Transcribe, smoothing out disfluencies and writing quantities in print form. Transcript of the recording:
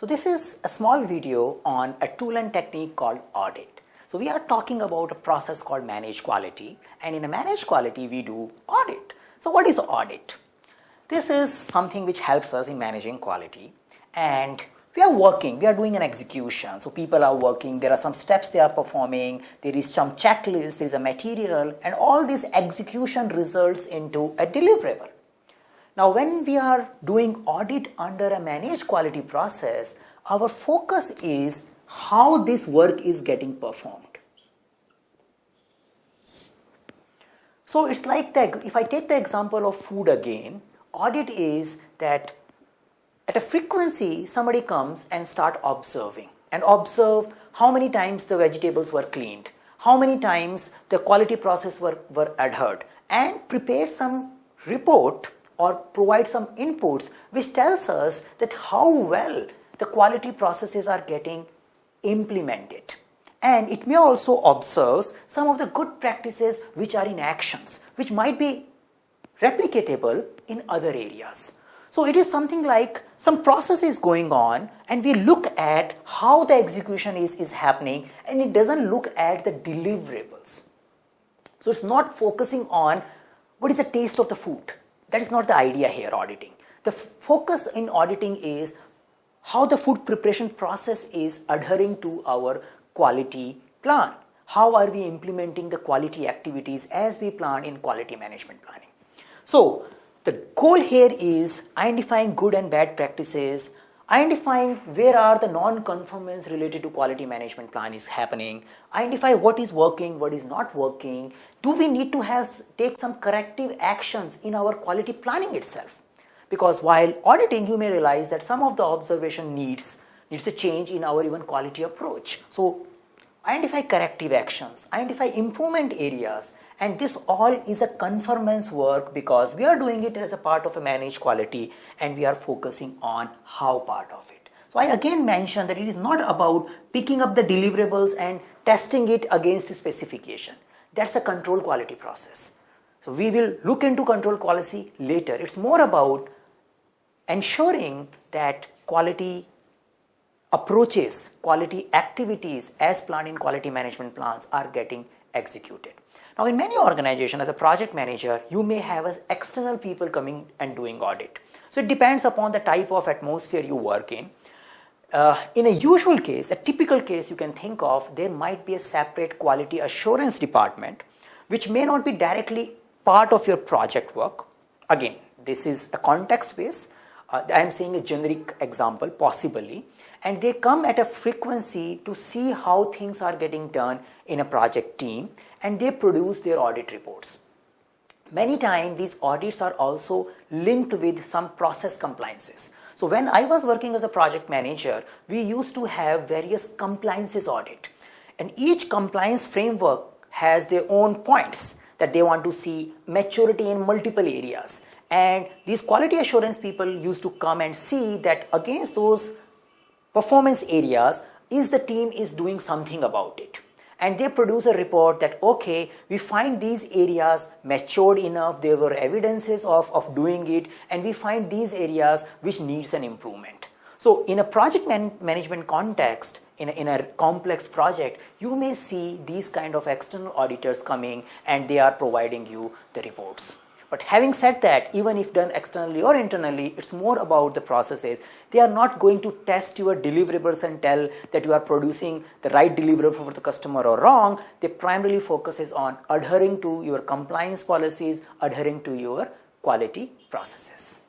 So this is a small video on a tool and technique called audit. So we are talking about a process called managed quality, and in a managed quality we do audit. So what is audit? This is something which helps us in managing quality, and we are doing an execution. So people are working, there are some steps they are performing, there is some checklist, there is a material, and all this execution results into a deliverable. Now when we are doing audit under a managed quality process, our focus is how this work is getting performed. So it's like if I take the example of food again, audit is that at a frequency somebody comes and start observing and observe how many times the vegetables were cleaned, how many times the quality process were adhered, and prepare some report or provide some inputs which tells us that how well the quality processes are getting implemented. And it may also observe some of the good practices which are in actions, which might be replicatable in other areas. So it is something like some process is going on and we look at how the execution is happening, and it doesn't look at the deliverables. So it's not focusing on what is the taste of the food. That is not the idea here auditing. The focus in auditing is how the food preparation process is adhering to our quality plan. How are we implementing the quality activities as we plan in quality management planning? So the goal here is identifying good and bad practices, identifying where are the non-conformance related to quality management plan is happening, identify what is working, what is not working. Do we need to take some corrective actions in our quality planning itself? Because while auditing, you may realize that some of the observation needs a change in our even quality approach. So identify corrective actions, identify improvement areas, and this all is a conformance work because we are doing it as a part of a managed quality and we are focusing on how part of it. So I again mentioned that it is not about picking up the deliverables and testing it against the specification. That's a control quality process. So we will look into control quality later. It's more about ensuring that quality approaches, quality activities as planned in quality management plans are getting executed. Now in many organizations, as a project manager, you may have external people coming and doing audit. So it depends upon the type of atmosphere you work in. In a usual case, a typical case you can think of, there might be a separate quality assurance department which may not be directly part of your project work. Again, this is a context base. I am saying a generic example, possibly, and they come at a frequency to see how things are getting done in a project team, and they produce their audit reports. Many times these audits are also linked with some process compliances. So when I was working as a project manager, we used to have various compliances audit, and each compliance framework has their own points that they want to see maturity in multiple areas. And these quality assurance people used to come and see that against those performance areas, the team is doing something about it. And they produce a report that, okay, we find these areas matured enough, there were evidences of doing it, and we find these areas which needs an improvement. So in a project management context, in a complex project, you may see these kind of external auditors coming and they are providing you the reports. But having said that, even if done externally or internally, it's more about the processes. They are not going to test your deliverables and tell that you are producing the right deliverable for the customer or wrong. They primarily focuses on adhering to your compliance policies, adhering to your quality processes.